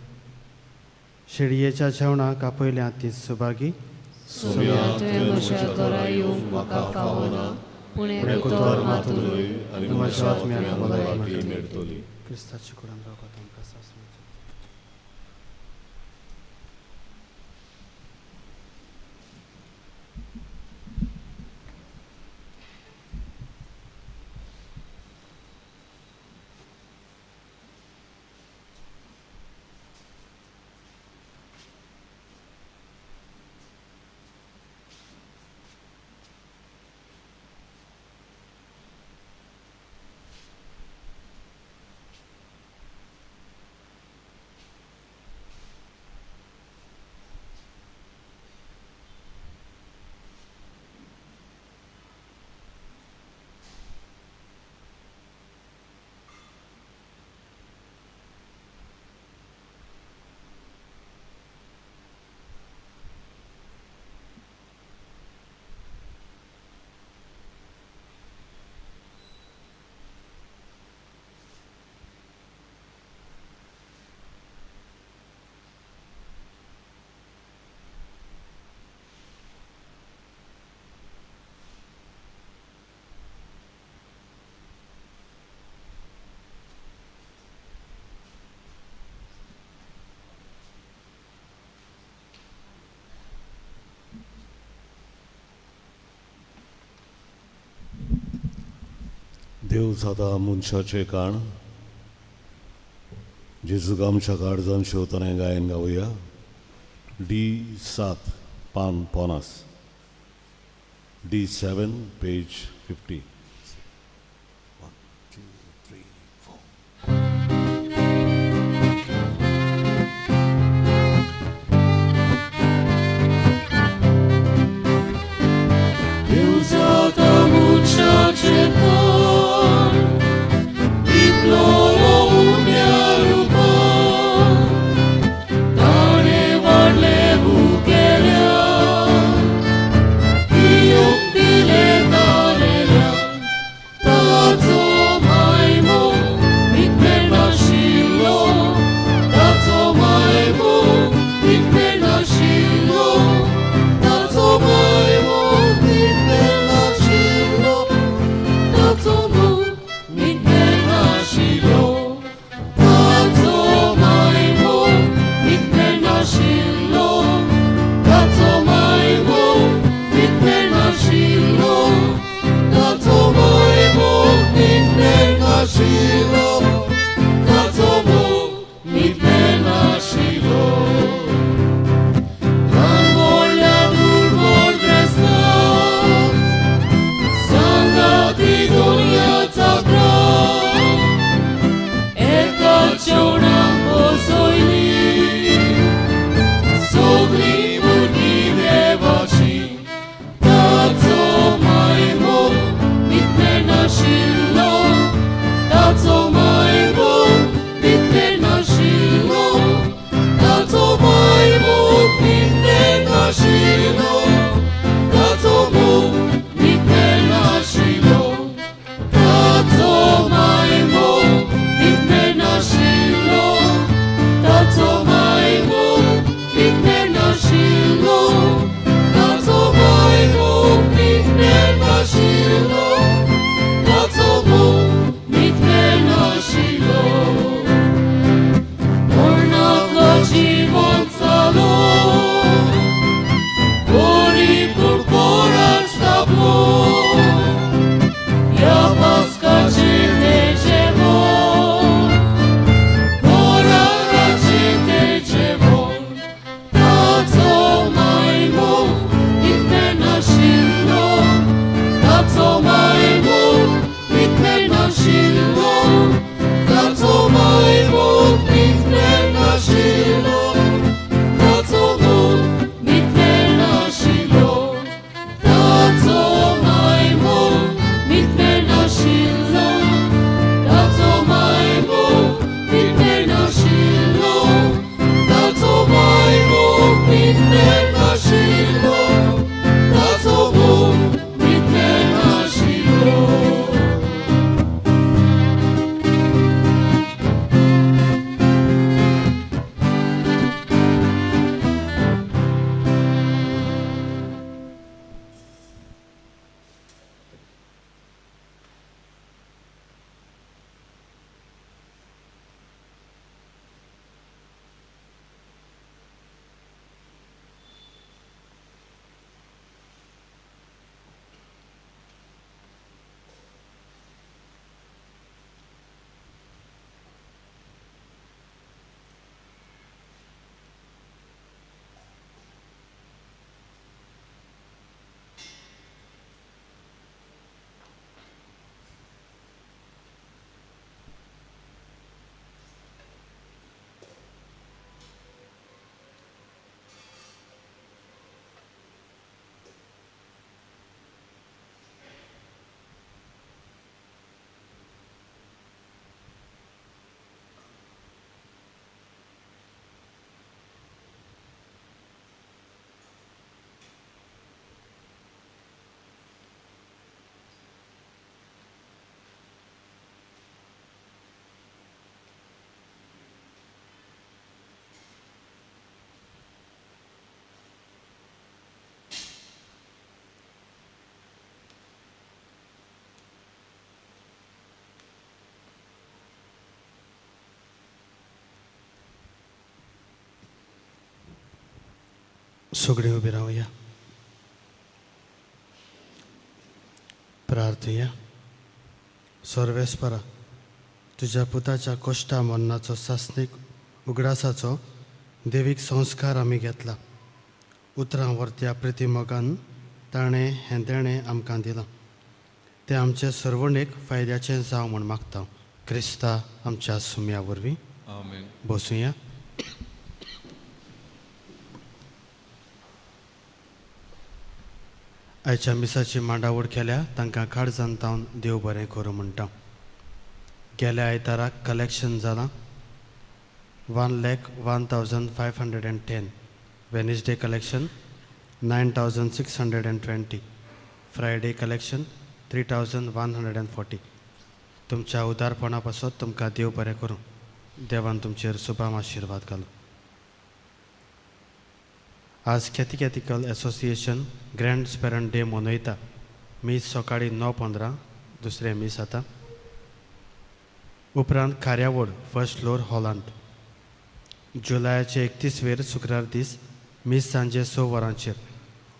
शेळयेच्या जेवणाक आपयल्या ती सुभागी. म्हज्या घरा येवंक म्हाका फावना, पूण एक उतर मात उलय आनी म्हज्या आत्म्याक भलायकी मेळटली. क्रिस्ताची कुरान रावता आमकां सासणाची. देव जाता मनशाचे काण. जेजूक आमच्या काळजान शेवताना गायन गावया. D7 पान 50. D7 page 50. 1, 2, 3, 4. Deus जाता मनशाचे काण, विप्लवो उण्या रूपान, ताणे वाडले भुकेल्या, पियोंक दिले तारेल्या, ताचो मायमो विकपे नाशिल्लो, ताचो मायमो विकपे नाशिल्लो, ताचो मायमो विकपे नाशिल्लो, ताचो मोग विकपे नाशिल्लो, ताचो मायमो विकपे नाशिल्लो, ताचो मायमो विकपे नाशिल्लो, ताचो मायमो विकपे नाशिल्लो, ताचो मोग विकपे नाशिल्लो. ल्हान व्हडल्या दुर्बल क्रेस्तांक सांगाती दुनियाचा ग्राम, एका जेवणाक बसयली सगळीं भुरगीं देवाची, ताचो मायमो विकपे नाशिल्लो, ताचो मायमो विकपे नाशिल्लो, ताचो मायमो विकपे नाशिल्लो, ताचो मोग विकपे नाशिल्लो, ताचो मायमो विकपे नाशिल्लो, ताचो मायमो विकपे नाशिल्लो, ताचो मायमो विकपे नाशिल्लो, ताचो मोग सगळीं उबी रावया. प्रार्थया. सर्वेस्परा, तुझ्या पुताच्या कोश्टा मरणाचो सासणीक उगडासाचो देवीक संस्कार आमी घेतला. उतरां वर्त्या प्रितीमोगान ताणें हें देणें आमकां दिलां. तें आमचे सर्वणेक फायद्याचें जावं म्हूण मागता. क्रिस्ता आमच्या सुम्या वरवीं. आमेन. बसूया. आयच्या मिसाची मांडावळ केल्या तांकां काळजान तावन देव बरें करूं म्हणटा. गेल्या आयताराक कलेक्शन जालां 1,01,510. Wednesday collection 9,620. Friday collection 3,140. तुमच्या उदारपणा पासत तुमकां देव बरें करूं. देवान तुमचेर सुभाम आशिर्वाद घालूं. आज कॅथिकॅथिकल एसोसिएशन ग्रँड स्पेरंट डे मनयता. मीस सकाळीं 9:15 दुसरें मीस जाता. उपरांत कार्यावळ फर्स्ट फ्लोर हॉलांत. जुलयाचे 31 शुक्रार दीस मीस सांजे 6 वरांचेर.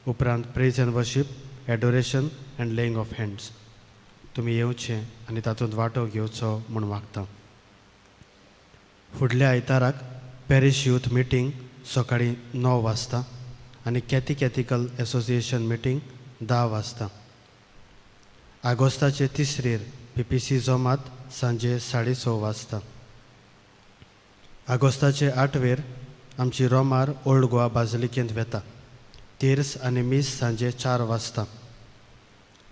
उपरांत praise and worship, adoration and laying of hands. तुमी येवचें आनी तातूंत वांटो घेवचो म्हूण मागता. फुडल्या आयताराक पॅरीश यूथ मिटींग सकाळीं 9 वाजता आनी कॅथिकॅथिकल एसोसिएशन मिटींग 10 वाजता. आगोस्ताचे 3रीर PPC जोमात सांजे 6:30 वाजता. आगोस्ताचे 8वेर आमची रोमार ओल्ड गोवा बाजलिकेंत वेता. तिर्स आनी मीस सांजे 4 वाजता.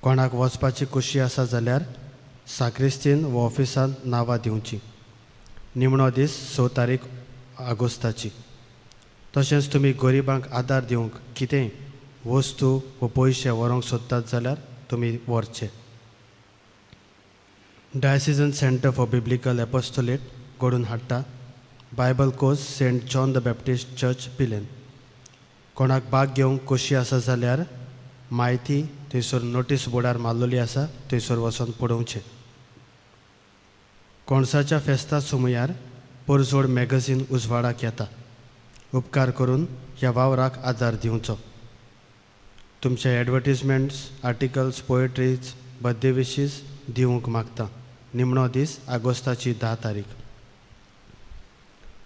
कोणाक वचपाची खोशी आसा जाल्यार साक्रिस्तीन वो ऑफिसांत नांवां दिवचीं. निमणो दीस 6 तारीख आगोस्ताची. तशेंच तुमी गरिबांक आदार दिवंक कितेंय वस्तू व पयशे व्हरोंक सोदतात जाल्यार तुमी व्हरचे. Diocesan centre for biblical apostolate घडोवन हाडटा. Bible course Saint John the Baptist church पिलेन. कोणाक भाग घेवंक खोशी आसा जाल्यार म्हायती थंयसर नोटीस बोर्डार मारलेली आसा, थंयसर वचून पळोवचें. कोणसाच्या फेस्ता सुमयार परजोड मॅगझीन उजवाडाक येता. उपकार करून ह्या वावराक आदार दिवचो. तुमचे एडवर्टिजमेंट्स, आर्टिकल्स, पोएट्रीज, बर्थडे विशीज दिवंक मागता. निमणो दीस आगोस्ताची 10 तारीख.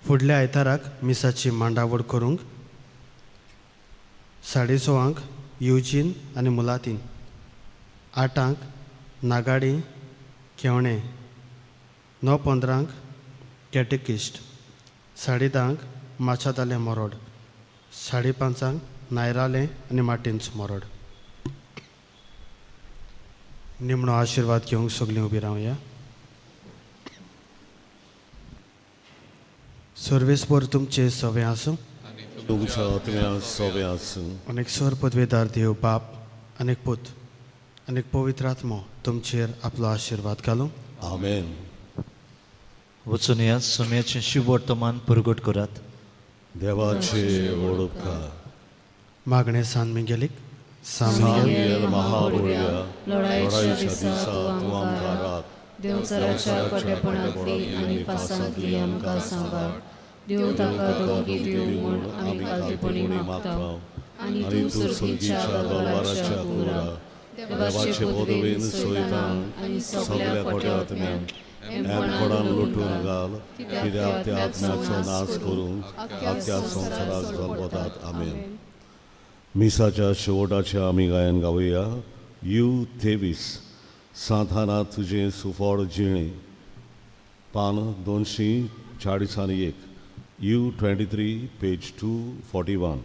फुडल्या आयताराक मिसाची मांडावळ करूंक 6:30 युजीन आनी मुलातीन. 8 नागाडी केवणे. 9:15 कॅटेकिस्ट. 10:30 माछाताले मोरोड. 5:30 नायराले आनी मार्टिन्स मोरोड. निमणो आशिर्वाद घेवंक सगळीं उबी रावया. सर्वेस्पर तुमचे सवे आसूं. तुमच्या आत्म्या सोबे आसूं. अनेक स्वर पदवेदार देव बाप, अनेक पूत, अनेक पवित्र आत्मो तुमचेर आपलो आशिर्वाद घालूं. आमेन. वचून ह्या सुम्याचें शुभ वर्तमान परगट करात. देवाचे व्हड उपकार. मागणे सानमिगेलीक सामियेल महाबोळ्या लढाईच्या दिसा तूं आमकां राख. देवचराच्या कटेपणांतली आनी पासांतली आमकां सांबाळ. देव ताका धमकी दिवं म्हूण आमी कालतेपणी मागता. आनी तूं सर्गीच्या गलवाराच्या गोरा देवाचे पदवेन सोयतान आनी सगळ्या खोट्या आत्म्यांक एमपणान लुटून घाल. कित्याक त्या आत्म्याचो नाश करूंक आख्या संवसाराक जल्मतात. आमेन. मिसाच्या शेवटाचे आमी गायन गावया. यू 23 साताना तुजें सुफोड जिणे. पान 241. You 23 page 241.